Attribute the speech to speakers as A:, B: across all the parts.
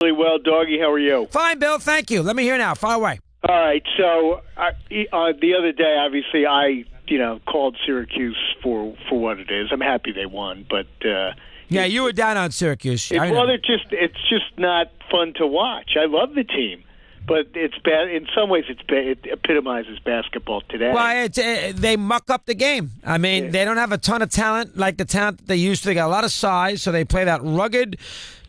A: Really well, Doggy. How are you?
B: Fine, Bill. Thank you. Let me hear now. Fire away.
A: All right. So the other day, obviously, I called Syracuse for what it is. I'm happy they won, but
B: yeah, you were down on Syracuse.
A: It's just not fun to watch. I love the team, but it's bad. In some ways, it epitomizes basketball today.
B: Well, they muck up the game. I mean, they don't have a ton of talent like the talent that they used to. They got a lot of size, so they play that rugged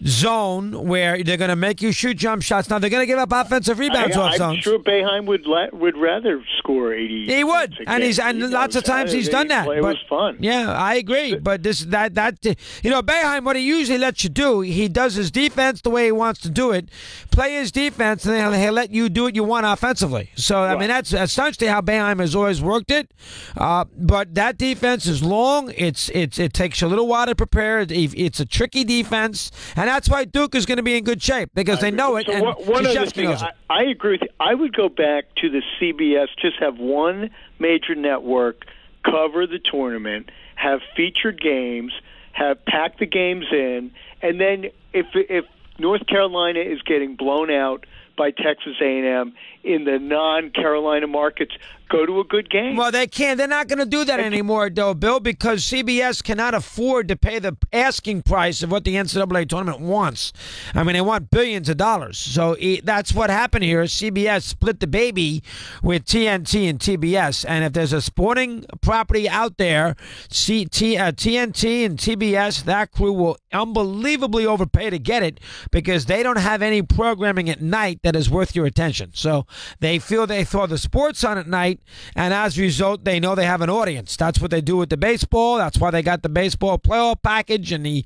B: zone where they're going to make you shoot jump shots. Now, they're going to give up offensive rebounds off zones.
A: I'm sure Boeheim would rather score 80.
B: He would, and lots of times he's done that.
A: It was fun.
B: Yeah, I agree. But Boeheim, what he usually lets you do, he does his defense the way he wants to do it, play his defense, and then he'll let you do what you want offensively. So, I mean, that's essentially how Boeheim has always worked it. But that defense is long. It takes a little while to prepare. It's a tricky defense. And that's why Duke is going to be in good shape, because they know it.
A: So
B: and
A: one other thing, I agree with you. I would go back to the CBS, just have one major network cover the tournament, have featured games, have packed the games in, and then if North Carolina is getting blown out by Texas A&M in the non-Carolina markets, go to a good game.
B: Well, they can't. They're not going to do that anymore, though, Bill, because CBS cannot afford to pay the asking price of what the NCAA tournament wants. I mean, they want billions of dollars. So that's what happened here. CBS split the baby with TNT and TBS. And if there's a sporting property out there, TNT and TBS, that crew will unbelievably overpay to get it, because they don't have any programming at night that is worth your attention. So they feel they throw the sports on at night, and as a result, they know they have an audience. That's what they do with the baseball. That's why they got the baseball playoff package and the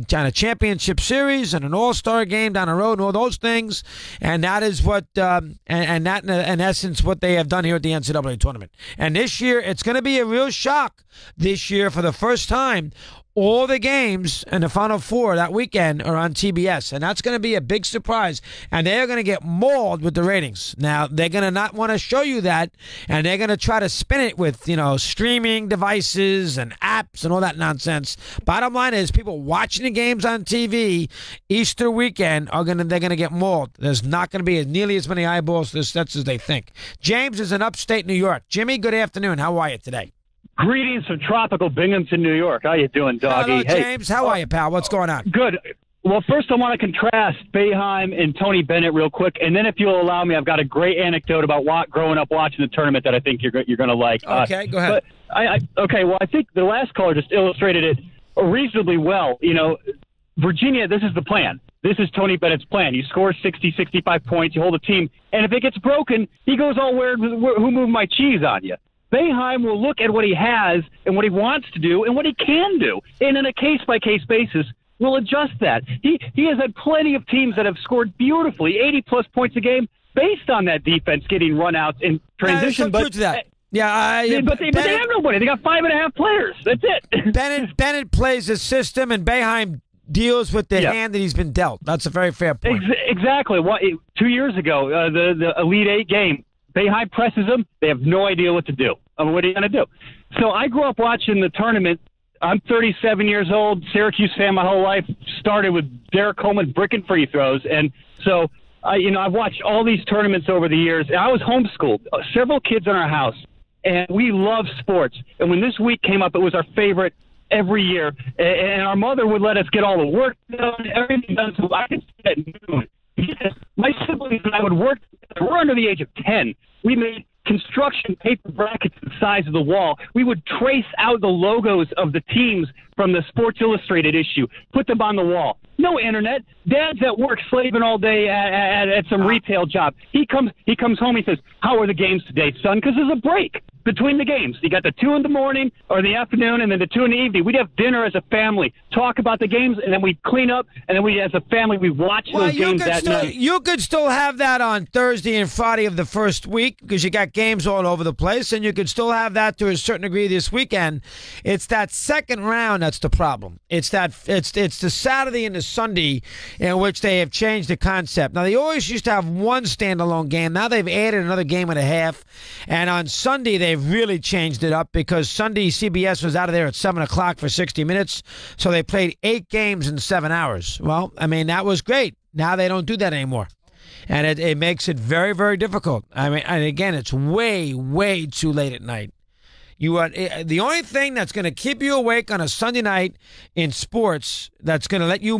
B: kind of championship series and an all-star game down the road and all those things. And that is what, and that in essence, what they have done here at the NCAA tournament. And this year, it's going to be a real shock. This year, for the first time, all the games in the Final Four that weekend are on TBS, and that's going to be a big surprise, and they're going to get mauled with the ratings. Now, they're going to not want to show you that, and they're going to try to spin it with, streaming devices and apps and all that nonsense. Bottom line is, people watching the games on TV Easter weekend they're going to get mauled. There's not going to be nearly as many eyeballs to the sets as they think. James is in upstate New York. Jimmy, good afternoon. How are you today?
C: Greetings from tropical Binghamton, New York. How you doing, Doggy?
B: Hello, James. How are you, pal? What's going on?
C: Good. Well, first I want to contrast Boeheim and Tony Bennett real quick, and then if you'll allow me, I've got a great anecdote about growing up watching the tournament that I think you're going to like.
B: Okay, go ahead.
C: Well, I think the last caller just illustrated it reasonably well. Virginia, this is the plan. This is Tony Bennett's plan. You score 60, 65 points, you hold a team, and if it gets broken, he goes all weird, who moved my cheese on you? Boeheim will look at what he has and what he wants to do and what he can do, and in a case-by-case basis, will adjust that. He has had plenty of teams that have scored beautifully, 80-plus points a game, based on that defense getting run-outs in transition.
B: But they
C: have nobody. They got 5.5 players. That's it.
B: Bennett plays a system, and Boeheim deals with the hand that he's been dealt. That's a very fair point.
C: Exactly. 2 years ago, the Elite Eight game, Boeheim presses them. They have no idea what to do. What are you going to do? So I grew up watching the tournament. I'm 37 years old, Syracuse fan my whole life. Started with Derek Coleman bricking free throws. And so, I've watched all these tournaments over the years. I was homeschooled. Several kids in our house. And we love sports. And when this week came up, it was our favorite every year. And our mother would let us get all the work done, everything done, so I could sit at noon. My siblings and I would work. We're under the age of 10. We made construction paper brackets the size of the wall. We would trace out the logos of the teams from the Sports Illustrated issue, put them on the wall. No internet. Dad's at work slaving all day at some retail job. He comes home. He says, "How are the games today, son?" Because there's a break between the games. You got the 2 in the morning or the afternoon, and then the 2 in the evening. We'd have dinner as a family, talk about the games, and then we'd clean up, and then as a family, we'd watch those games that night.
B: You could still have that on Thursday and Friday of the first week because you got games all over the place, and you could still have that to a certain degree this weekend. It's that second round that's the problem. It's the Saturday and the Sunday in which they have changed the concept. Now, they always used to have one standalone game. Now they've added another game and a half, and on Sunday they they really changed it up because Sunday CBS was out of there at 7 o'clock for 60 minutes, so they played 8 games in 7 hours. Well, I mean, that was great. Now they don't do that anymore. And it makes it very, very difficult. I mean, and again, it's way, way too late at night. You are the only thing that's going to keep you awake on a Sunday night in sports that's going to let you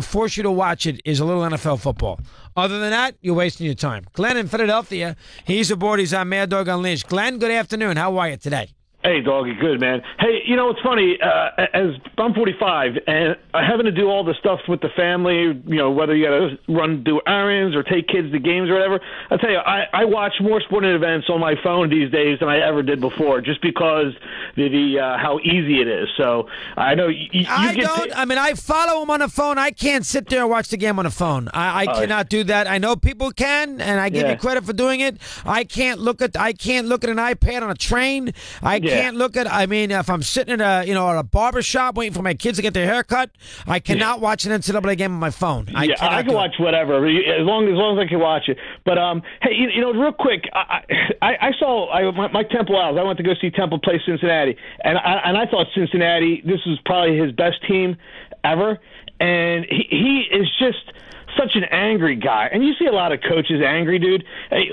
B: force you to watch it is a little NFL football. Other than that, you're wasting your time. Glenn in Philadelphia, he's aboard. He's on Mad Dog Unleashed. Glenn, good afternoon. How are you today?
D: Hey, Doggy, good, man. Hey, you know, it's funny, as I'm 45, and having to do all the stuff with the family, you know, whether you got to do errands or take kids to games or whatever, I'll tell you, I watch more sporting events on my phone these days than I ever did before, just because how easy it is. So I know
B: I mean, I follow them on the phone. I can't sit there and watch the game on the phone. I cannot do that. I know people can, and I give you credit for doing it. I can't look at an iPad on a train. I can't look at. I mean, if I'm sitting at a barber shop waiting for my kids to get their hair cut, I cannot watch an NCAA game on my phone. I
D: can watch whatever as long as I can watch it. But hey, you know, real quick, I saw my Temple Owls. I went to go see Temple play Cincinnati, and I thought Cincinnati, this was probably his best team ever, and he is just such an angry guy, and you see a lot of coaches angry, dude.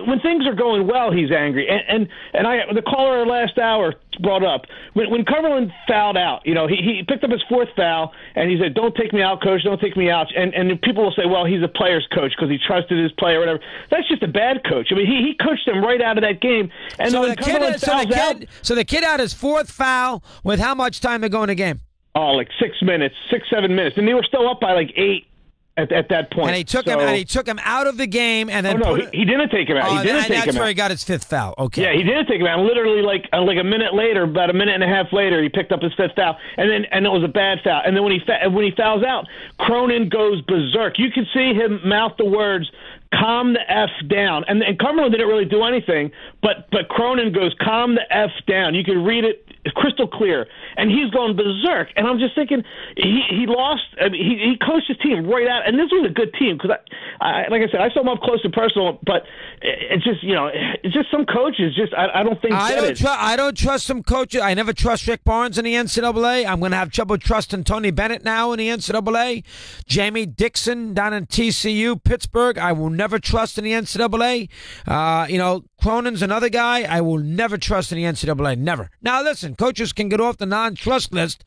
D: When things are going well, he's angry. And the caller last hour brought up when Cumberland fouled out. You know, he picked up his 4th foul, and he said, "Don't take me out, coach. Don't take me out." And people will say, "Well, he's a player's coach because he trusted his player, or whatever." That's just a bad coach. I mean, he coached him right out of that game. And
B: so
D: when Cumberland fouls out,
B: so the kid had his 4th foul with how much time to go in the game?
D: Oh, like 6 minutes, 7 minutes, and they were still up by like 8. At that point,
B: and he took him out of the game, and then
D: he didn't take him out. He didn't take him out.
B: That's where he got his 5th foul. Okay.
D: Yeah, he didn't take him out. Literally, like a minute later, about a minute and a half later, he picked up his 5th foul, and it was a bad foul. And then when he fouls out, Cronin goes berserk. You can see him mouth the words, "Calm the F down." And Cumberland didn't really do anything, but Cronin goes, "Calm the F down." You can read it crystal clear, and he's going berserk. And I'm just thinking, he lost. I mean, he coached his team right out, and this was a good team because I like I said, I saw him up close and personal, but it's just it's just some coaches I don't think
B: I don't trust some coaches. I never trust Rick Barnes in the NCAA. I'm going to have trouble trusting Tony Bennett now in the NCAA. Jamie Dixon down in TCU, Pittsburgh, I will never trust in the NCAA. Cronin's another guy I will never trust in the NCAA. Never. Now, listen, coaches can get off the non-trust list,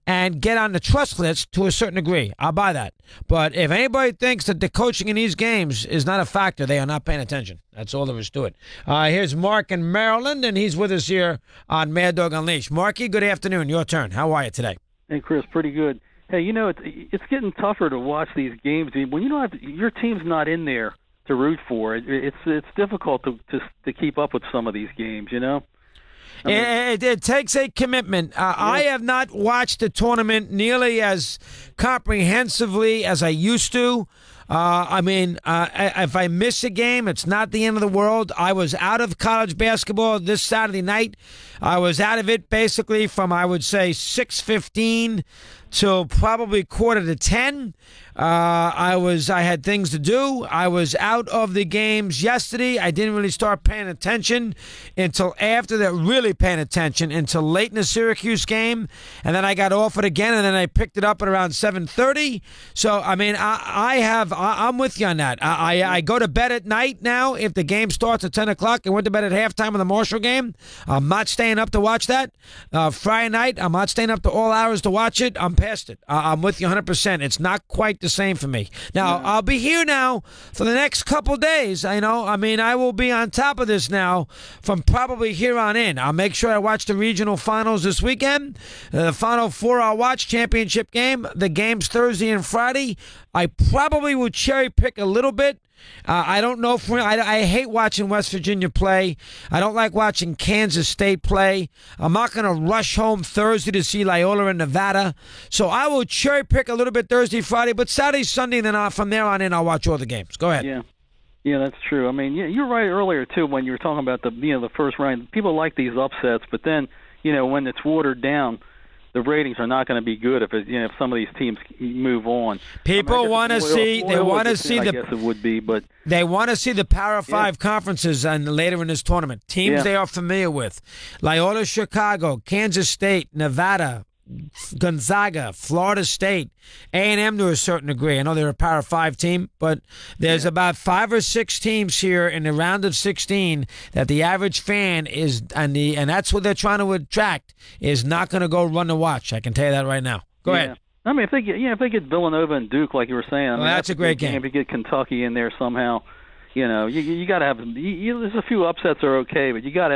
B: and get on the trust list to a certain degree. I'll buy that. But if anybody thinks that the coaching in these games is not a factor, they are not paying attention. That's all there is to it. Here's Mark in Maryland, and he's with us here on Mad Dog Unleashed. Marky, good afternoon. Your turn. How are you today?
E: Hey, Chris, pretty good. Hey, you know, it's getting tougher to watch these games. When you don't have your team's not in there to root for, it's difficult to keep up with some of these games, you know? I mean,
B: it takes a commitment. I have not watched the tournament nearly as comprehensively as I used to. If I miss a game, it's not the end of the world. I was out of college basketball this Saturday night. I was out of it basically from, I would say, 6:15 till probably 9:45. I had things to do. I was out of the games yesterday. I didn't really start paying attention until after that, really paying attention until late in the Syracuse game. And then I got off it again, and then I picked it up at around 7:30. So, I mean, I'm with you on that. I go to bed at night now if the game starts at 10 o'clock. I went to bed at halftime of the Marshall game. I'm not staying up to watch that. Friday night, I'm not staying up to all hours to watch it. I'm past it. I'm with you 100%. It's not quite the same for me. Now, I'll be here now for the next couple days. I will be on top of this now from probably here on in. I'll make sure I watch the regional finals this weekend. The Final Four I'll watch, championship game. The games Thursday and Friday. I probably will cherry pick a little bit. I don't know. I hate watching West Virginia play. I don't like watching Kansas State play. I'm not going to rush home Thursday to see Loyola in Nevada. So I will cherry pick a little bit Thursday, Friday, but Saturday, Sunday, and then from there on in, I'll watch all the games. Go ahead.
E: Yeah, that's true. I mean, you're right earlier too when you were talking about the first round. People like these upsets, but then when it's watered down, the ratings are not going to be good if some of these teams move on.
B: People want to see. They want to see
E: I guess it would be, but
B: they want to see the Power 5 conferences later in this tournament. Teams they are familiar with, Loyola Chicago, Kansas State, Nevada, Gonzaga, Florida State, A&M to a certain degree. I know they're a Power 5 team, but there's about 5 or 6 teams here in the round of 16 that the average fan is, and that's what they're trying to attract, is not going to go run to watch. I can tell you that right now. Go ahead.
E: I mean, if they get Villanova and Duke, like you were saying, I mean,
B: that's a great game.
E: If you get Kentucky in there somehow, you got to have. There's a few upsets are okay, but you got to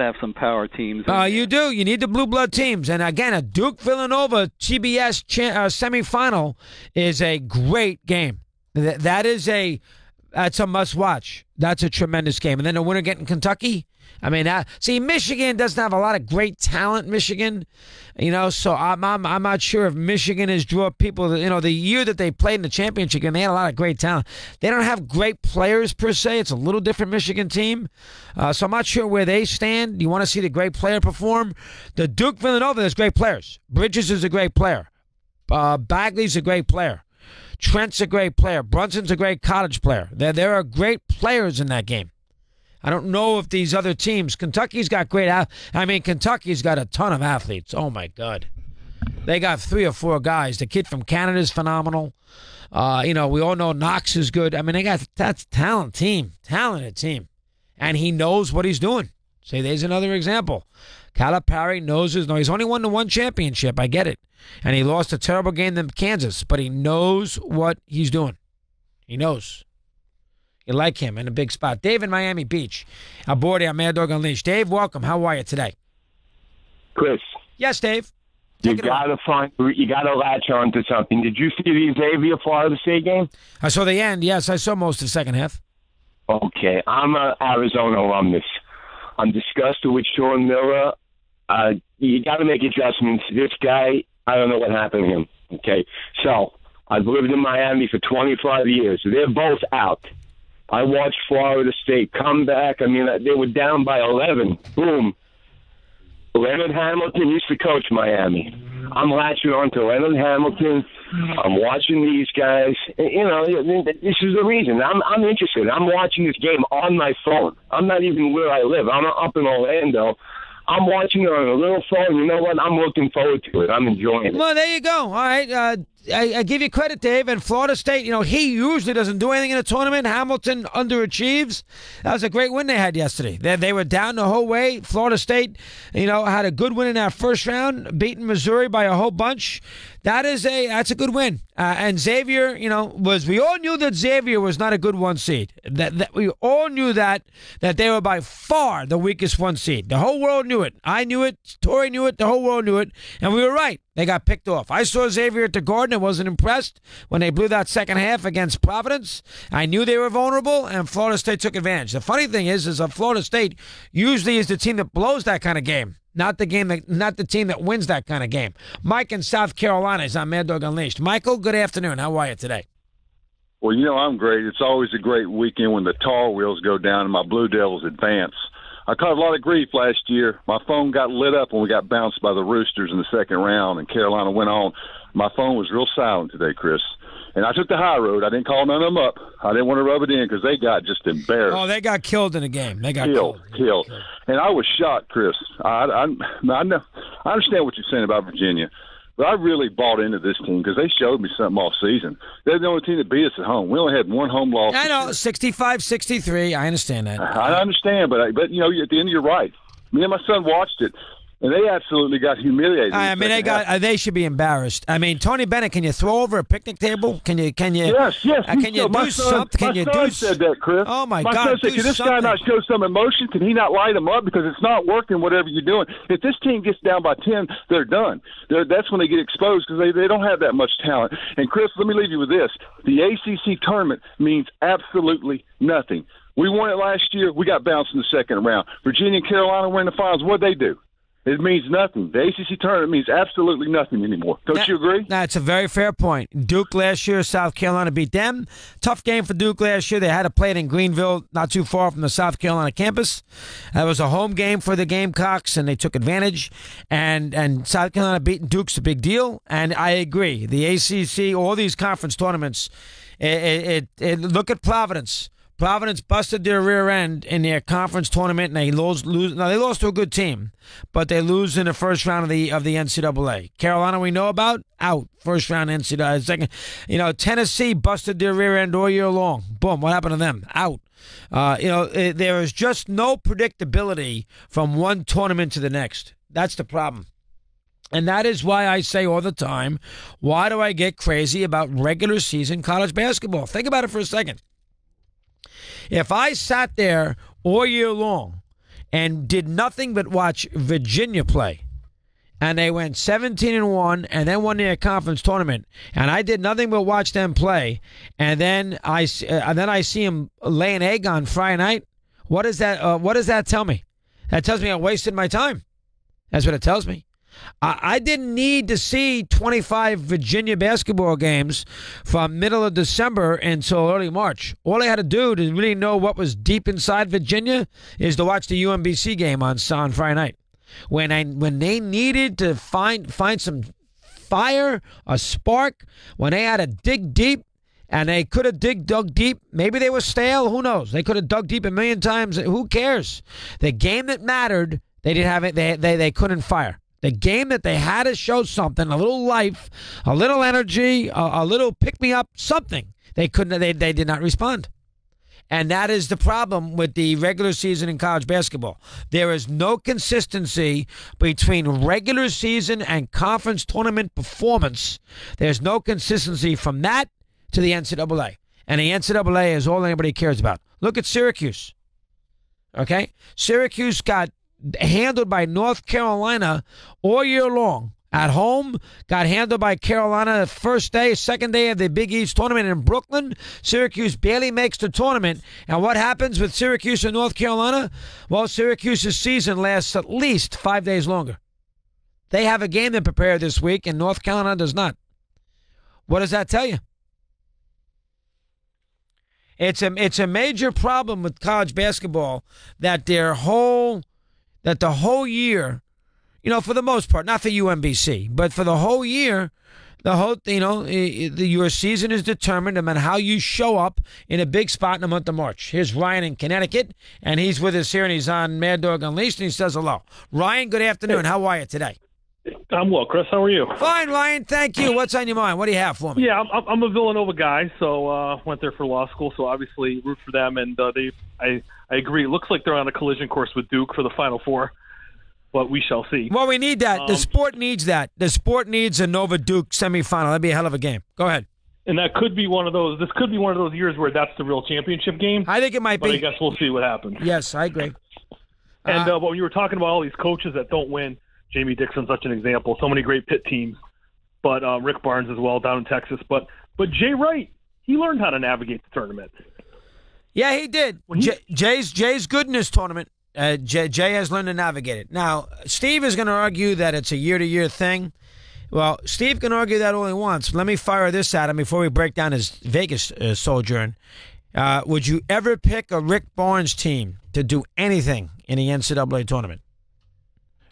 E: have some power teams.
B: You do. You need the blue blood teams. And again, a Duke-Villanova CBS semifinal is a great game. That's a must-watch. That's a tremendous game. And then the winner getting Kentucky. I mean, Michigan doesn't have a lot of great talent, Michigan. So I'm not sure if Michigan has drew up people. The year that they played in the championship game, they had a lot of great talent. They don't have great players per se. It's a little different Michigan team. So I'm not sure where they stand. You want to see the great player perform. The Duke-Villanova, there's great players. Bridges is a great player. Bagley's a great player. Trent's a great player. Brunson's a great college player. There are great players in that game. I don't know if these other teams. Kentucky's got Kentucky's got a ton of athletes. Oh, my God. They got 3 or 4 guys. The kid from Canada is phenomenal. We all know Knox is good. I mean, that's a talented team. And he knows what he's doing. See, there's another example. Calipari knows he's only won the one championship. I get it. And he lost a terrible game to Kansas, but he knows what he's doing. He knows. You like him in a big spot. Dave in Miami Beach, aboard on Mad Dog Unleashed. Dave, welcome. How are you today?
F: Chris.
B: Yes, Dave.
F: You gotta latch on to something. Did you see the Xavier Florida State game?
B: I saw the end. Yes, I saw most of the second half.
F: Okay, I'm an Arizona alumnus. I'm disgusted with Sean Miller. You got to make adjustments. This guy, I don't know what happened to him. Okay, so I've lived in Miami for 25 years. They're both out. I watched Florida State come back. I mean, they were down by 11. Boom. Leonard Hamilton used to coach Miami. I'm latching on to Leonard Hamilton. I'm watching these guys. This is the reason. I'm interested. I'm watching this game on my phone. I'm not even where I live. I'm up in Orlando. I'm watching it on a little phone. You know what? I'm looking forward to it. I'm enjoying it.
B: Well, there you go. All right. I give you credit, Dave. And Florida State, he usually doesn't do anything in a tournament. Hamilton underachieves. That was a great win they had yesterday. They were down the whole way. Florida State, had a good win in that first round, beating Missouri by a whole bunch. That's a good win. And Xavier, we all knew that Xavier was not a good 1 seed. That we all knew that they were by far the weakest 1 seed. The whole world knew it. I knew it. Tori knew it. The whole world knew it. And we were right. They got picked off. I saw Xavier at the Garden. I wasn't impressed when they blew that second half against Providence. I knew they were vulnerable, and Florida State took advantage. The funny thing is that Florida State usually is the team that blows that kind of game. Not the team that wins that kind of game. Mike in South Carolina is on Mad Dog Unleashed. Michael, good afternoon. How are you today?
G: Well, I'm great. It's always a great weekend when the tar wheels go down and my Blue Devils advance. I caught a lot of grief last year. My phone got lit up when we got bounced by the Roosters in the second round, and Carolina went on. My phone was real silent today, Chris. And I took the high road. I didn't call none of them up. I didn't want to rub it in because they got just embarrassed.
B: Oh, they got killed in the game. They got
G: killed. And I was shocked, Chris. I understand what you're saying about Virginia, but I really bought into this team because they showed me something all season. They're the only team that beat us at home. We only had 1 home loss.
B: I know, 65-63. I understand that.
G: I understand, but at the end, you're right. Me and my son watched it. And they absolutely got humiliated.
B: I mean, they should be embarrassed. I mean, Tony Bennett, can you throw over a picnic table? Can you?
G: Yes.
B: Can you do something?
G: My son said that, Chris.
B: Oh my
G: God!
B: My
G: son said, "Can this guy not show some emotion? Can he not light him up? Because it's not working. Whatever you're doing. If this team gets down by 10, they're done. That's when they get exposed because they don't have that much talent." And Chris, let me leave you with this: the ACC tournament means absolutely nothing. We won it last year. We got bounced in the second round. Virginia and Carolina were in the finals. What'd they do? It means nothing. The ACC tournament means absolutely nothing anymore. Don't you agree?
B: That's a very fair point. Duke last year, South Carolina beat them. Tough game for Duke last year. They had to play it in Greenville, not too far from the South Carolina campus. That was a home game for the Gamecocks, and they took advantage. And South Carolina beating Duke's a big deal. And I agree. The ACC, all these conference tournaments, look at Providence. Providence busted their rear end in their conference tournament, and they lose. Now, they lost to a good team, but they lose in the first round of the NCAA. Carolina, we know about, out. First round NCAA. Second, Tennessee busted their rear end all year long. Boom, what happened to them? Out. There is just no predictability from one tournament to the next. That's the problem. And that is why I say all the time, why do I get crazy about regular season college basketball? Think about it for a second. If I sat there all year long and did nothing but watch Virginia play, and they went 17-1 and then won their conference tournament, and I did nothing but watch them play, and then I see them lay an egg on Friday night, what does that tell me? That tells me I wasted my time. That's what it tells me. I didn't need to see 25 Virginia basketball games from middle of December until early March. All I had to do to really know what was deep inside Virginia is to watch the UMBC game on Friday night. When they needed to find some fire, a spark, when they had to dig deep, and they could have dug deep. Maybe they were stale. Who knows? They could have dug deep a million times. Who cares? The game that mattered, they didn't have it. They couldn't fire. The game that they had to show something, a little life, a little energy, a little pick-me-up, something. They couldn't. They did not respond. And that is the problem with the regular season in college basketball. There is no consistency between regular season and conference tournament performance. There's no consistency from that to the NCAA. And the NCAA is all anybody cares about. Look at Syracuse. Okay? Syracuse got handled by North Carolina all year long. At home, got handled by Carolina the first day, second day of the Big East tournament in Brooklyn. Syracuse barely makes the tournament. And what happens with Syracuse and North Carolina? Well, Syracuse's season lasts at least 5 days longer. They have a game to prepare this week, and North Carolina does not. What does that tell you? It's a major problem with college basketball that the whole year, for the most part, not for UMBC, but for the whole year, your season is determined no matter how you show up in a big spot in the month of March. Here's Ryan in Connecticut, and he's with us here, and he's on Mad Dog Unleashed, and he says hello. Ryan, good afternoon. How are you today?
H: I'm well, Chris. How are you?
B: Fine, Ryan. Thank you. What's on your mind? What do you have for me?
H: Yeah, I'm a Villanova guy, so went there for law school, so obviously root for them. And I agree. It looks like they're on a collision course with Duke for the Final Four, but we shall see.
B: Well, we need that. The sport needs that. The sport needs a Nova Duke semifinal. That'd be a hell of a game. Go ahead.
H: And that could be one of those. This could be one of those years where that's the real championship game.
B: I think it might be.
H: But I guess we'll see what happens.
B: Yes, I agree.
H: And when you were talking about all these coaches that don't win, Jamie Dixon's such an example. So many great Pitt teams, but Rick Barnes as well down in Texas. But Jay Wright, he learned how to navigate the tournament.
B: Yeah, he did. Jay's good in this tournament. Jay has learned to navigate it. Now, Steve is going to argue that it's a year-to-year thing. Well, Steve can argue that all he wants. Let me fire this at him before we break down his Vegas sojourn. Would you ever pick a Rick Barnes team to do anything in the NCAA tournament?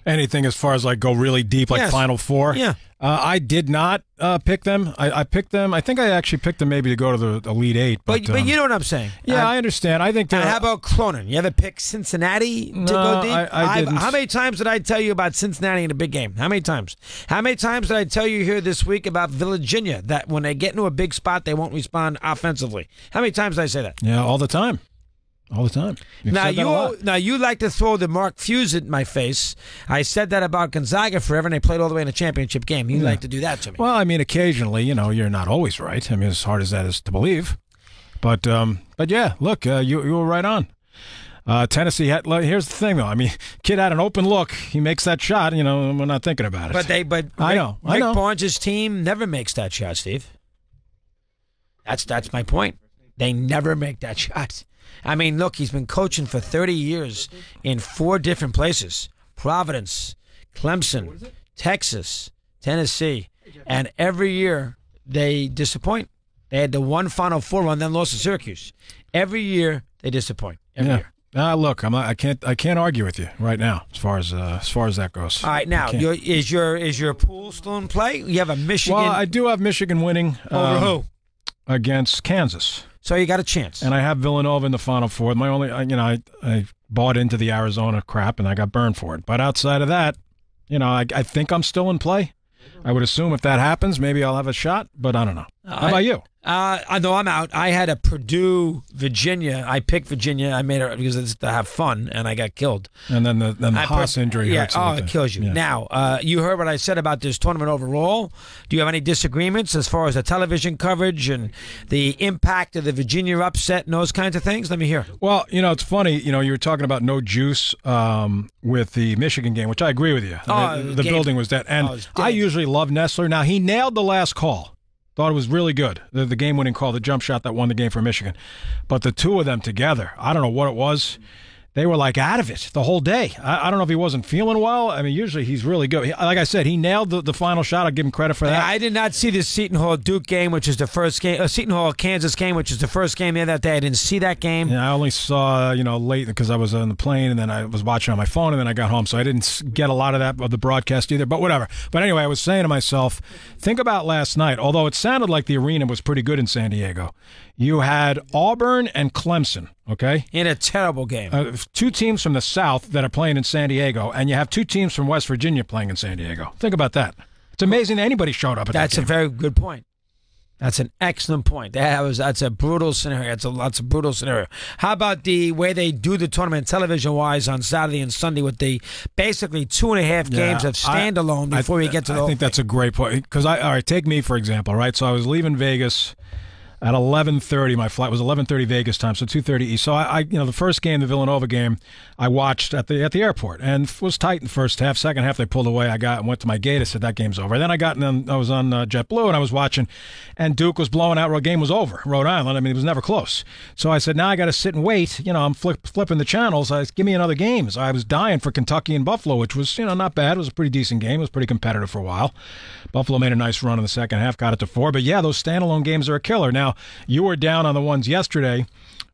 I: Anything as far as go really deep, like yes. Final Four?
B: Yeah.
I: I did not pick them. I picked them. I think I actually picked them maybe to go to the Elite Eight.
B: But you know what I'm saying.
I: Yeah, I understand. I think.
B: How about Cronin? You ever pick Cincinnati to go deep?
I: I didn't.
B: How many times did I tell you about Cincinnati in a big game? How many times? How many times did I tell you here this week about Virginia that when they get into a big spot, they won't respond offensively? How many times did I say that?
I: Yeah, all the time. All the time.
B: Now you like to throw the Mark Fuse at my face. I said that about Gonzaga forever, and they played all the way in a championship game. You like to do that to me.
I: Well, I mean, occasionally, you're not always right. I mean, as hard as that is to believe. But yeah, look, you were right on. Tennessee here's the thing, though. I mean, kid had an open look. He makes that shot. We're not thinking about it.
B: But
I: I know.
B: Rick Barnes' team never makes that shot, Steve. That's my point. They never make that shot. I mean, look, he's been coaching for 30 years in 4 different places. Providence, Clemson, Texas, Tennessee, and every year they disappoint. They had the one Final Four run, then lost to Syracuse. Every year they disappoint. Every year.
I: Look, I can't argue with you right now as far as that goes.
B: All right, now is your pool still in play? You have a Michigan.
I: Well, I do have Michigan winning
B: over who?
I: Against Kansas.
B: So you got a chance.
I: And I have Villanova in the Final Four. My only, I bought into the Arizona crap and I got burned for it. But outside of that, I think I'm still in play. I would assume if that happens, maybe I'll have a shot. But I don't know. How about you?
B: I know I'm out. I had a Purdue, Virginia. I picked Virginia. I made it because it's to have fun, and I got killed.
I: And then the Haas injury hurts.
B: It kills you. Yeah. Now, you heard what I said about this tournament overall. Do you have any disagreements as far as the television coverage and the impact of the Virginia upset and those kinds of things? Let me hear.
I: Well, it's funny. You were talking about no juice with the Michigan game, which I agree with you. The building was dead. And I usually love Nessler. Now, he nailed the last call. Thought it was really good. The game-winning call, the jump shot that won the game for Michigan. But the two of them together, I don't know what it was. They were like out of it the whole day. I don't know if he wasn't feeling well. I mean, usually he's really good. Like I said, he nailed the final shot. I'll give him credit for that.
B: I did not see the Seton Hall Duke game, which is the first game. Seton Hall Kansas game, which is the first game there that day. I didn't see that game.
I: Yeah, I only saw late because I was on the plane and then I was watching on my phone and then I got home, so I didn't get a lot of the broadcast either. But whatever. But anyway, I was saying to myself, think about last night. Although it sounded like the arena was pretty good in San Diego, you had Auburn and Clemson. Okay?
B: In a terrible game.
I: Two teams from the South that are playing in San Diego, and you have two teams from West Virginia playing in San Diego. Think about that. It's amazing that anybody showed up at that game.
B: That's a very good point. That's an excellent point. That's a brutal scenario. That's a brutal scenario. How about the way they do the tournament television-wise on Saturday and Sunday with the basically 2.5 games of standalone before we get to the
I: I think that's a great point. Because, all right, take me, for example, right? So I was leaving Vegas at 11:30. My flight was 11:30 Vegas time, so 2:30 East. So I the first game, the Villanova game, I watched at the airport and was tight in the first half. Second half, they pulled away. I went to my gate. I said that game's over. Then I was on JetBlue and I was watching, and Duke was blowing out. Game was over. Rhode Island. I mean, it was never close. So I said, now I got to sit and wait. I'm flipping the channels. Give me another game. So I was dying for Kentucky and Buffalo, which was not bad. It was a pretty decent game. It was pretty competitive for a while. Buffalo made a nice run in the second half, got it to 4. But yeah, those standalone games are a killer. Now, you were down on the ones yesterday,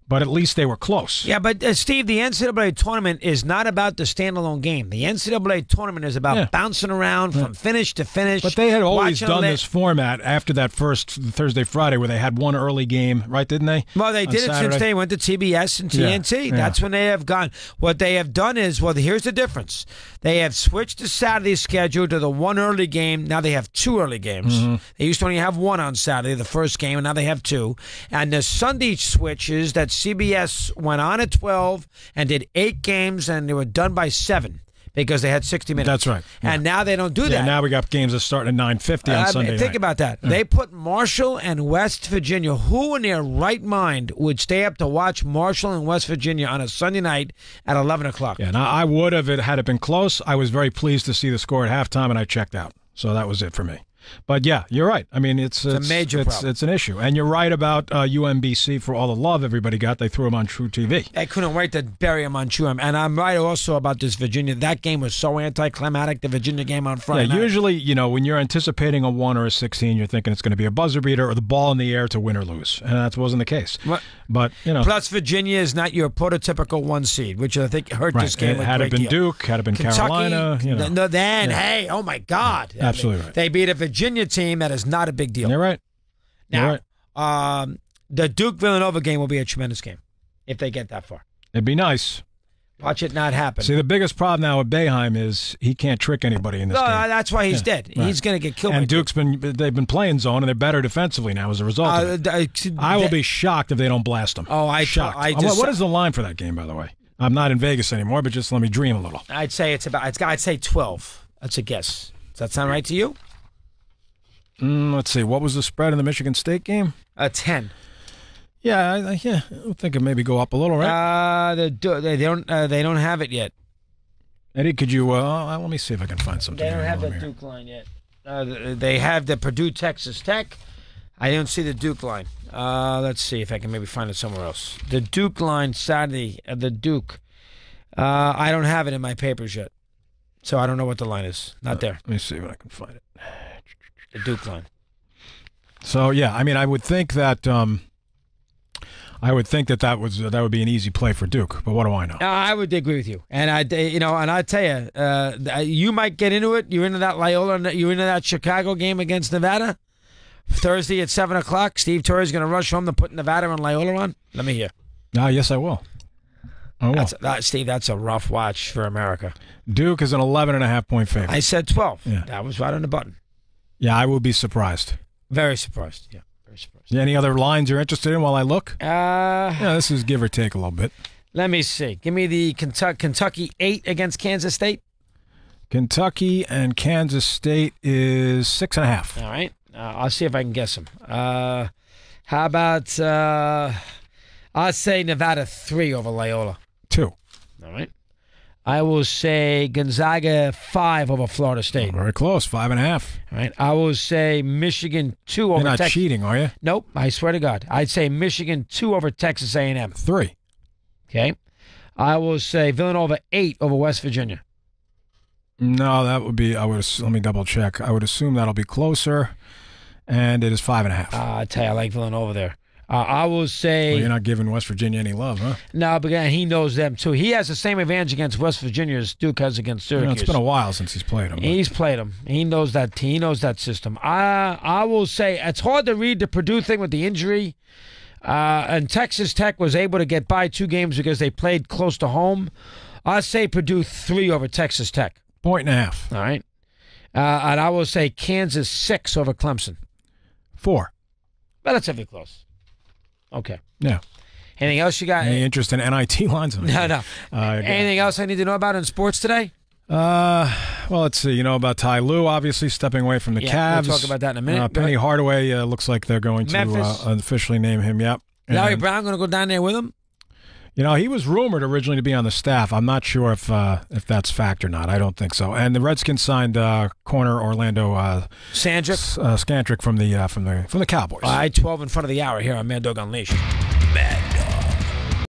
I: but at least they were close.
B: Yeah, but Steve, the NCAA tournament is not about the standalone game. The NCAA tournament is about bouncing around from finish to finish.
I: But they had always done this format after that first Thursday, Friday, where they had one early game, right, didn't they?
B: Well, they did it since they went to TBS and TNT. Yeah. That's when they have gone. What they have done is, here's the difference. They have switched the Saturday schedule to the one early game. Now they have 2 early games. Mm-hmm. They used to only have 1 on Saturday, the first game, and now they have 2. And the Sunday switches that CBS went on at 12 and did 8 games, and they were done by 7 because they had 60 minutes.
I: That's right.
B: Yeah. And now they don't do that.
I: Yeah, now we got games that start at 9:50 on Sunday night.
B: Think about that. Yeah. They put Marshall and West Virginia. Who in their right mind would stay up to watch Marshall and West Virginia on a Sunday night at 11 o'clock?
I: Yeah, now I would have had it been close. I was very pleased to see the score at halftime, and I checked out. So that was it for me. But yeah, you're right. I mean, it's
B: a major problem.
I: It's an issue, and you're right about UMBC for all the love everybody got. They threw him on True TV.
B: I couldn't wait to bury him on True. And I'm right also about this Virginia. That game was so anticlimactic. The Virginia game on Friday night.
I: Usually, when you're anticipating a 1 or a 16, you're thinking it's going to be a buzzer beater or the ball in the air to win or lose, and that wasn't the case. But
B: plus Virginia is not your prototypical 1 seed, which I think hurt this game.
I: Had it been Duke, had it been
B: Kentucky,
I: Carolina,
B: hey, oh my God,
I: absolutely right.
B: They beat a Virginia team that is not a big deal.
I: You're right.
B: Now, the Duke-Villanova game will be a tremendous game if they get that far.
I: It'd be nice.
B: Watch it not happen.
I: See, the biggest problem now with Boeheim is he can't trick anybody in this game.
B: That's why he's dead. Right. He's going to get killed.
I: And they've been playing zone, and they're better defensively now as a result of it. I will be shocked if they don't blast them. Shocked. What is the line for that game, by the way? I'm not in Vegas anymore, but just let me dream a little.
B: I'd say I'd say 12. That's a guess. Does that sound right to you?
I: Let's see. What was the spread in the Michigan State game?
B: 10.
I: Yeah, I think it maybe go up a little, right?
B: They don't have it yet.
I: Eddie, could you? Let me see if I can find something.
B: They don't have the Duke line yet. They have the Purdue Texas Tech. I don't see the Duke line. Let's see if I can maybe find it somewhere else. The Duke line Saturday. The Duke. I don't have it in my papers yet. So I don't know what the line is. Not there.
I: Let me see if I can find it.
B: The Duke line.
I: So yeah, I mean, I would think that that would be an easy play for Duke. But what do I know?
B: I would agree with you, and I tell you, you might get into it. You're into that Loyola. You're into that Chicago game against Nevada Thursday at 7:00. Steve Torrey's going to rush home to put Nevada and Loyola on. Let me hear.
I: Yes, I will.
B: Steve, that's a rough watch for America.
I: Duke is an 11.5-point favorite.
B: I said 12.
I: Yeah.
B: That was right on the button.
I: Yeah, I will be surprised.
B: Very surprised. Yeah, very surprised.
I: Any other lines you're interested in while I look?
B: Yeah,
I: this is give or take a little bit.
B: Let me see. Give me the Kentucky 8 against Kansas State.
I: Kentucky and Kansas State is 6.5.
B: All right. I'll see if I can guess them. How about I'll say Nevada 3 over Loyola.
I: 2.
B: All right. I will say Gonzaga 5 over Florida State.
I: Very close, 5.5.
B: All right. I will say Michigan 2 over
I: You're not
B: Texas.
I: cheating, are you?
B: Nope. I swear to God. I'd say Michigan 2 over Texas A&M.
I: 3.
B: Okay. I will say Villanova 8 over West Virginia.
I: No, that would be. Let me double check. I would assume that'll be closer, and it is 5.5.
B: I tell you, I like Villanova there. I will say.
I: Well, you're not giving West Virginia any love, huh?
B: No, but he knows them too. He has the same advantage against West Virginia as Duke has against Syracuse.
I: It's been a while since he's played them.
B: He's played them. He knows that team. He knows that system. I will say it's hard to read the Purdue thing with the injury. And Texas Tech was able to get by 2 games because they played close to home. I say Purdue 3 over Texas Tech.
I: 1.5.
B: All right. And I will say Kansas 6 over Clemson.
I: 4.
B: Relatively close. Okay.
I: Yeah.
B: Anything else you got?
I: Any interest in NIT lines?
B: No. Anything else I need to know about in sports today?
I: Well, let's see. You know about Ty Lue, obviously stepping away from the Cavs.
B: We'll talk about that in a minute.
I: Penny Hardaway looks like they're going to officially name him. Yep.
B: Larry Brown going to go down there with him?
I: You know, he was rumored originally to be on the staff. I'm not sure if that's fact or not. I don't think so. And the Redskins signed corner Orlando Scantrick from the Cowboys.
B: I 12 in front of the hour here on Mad Dog Unleashed.
J: Mad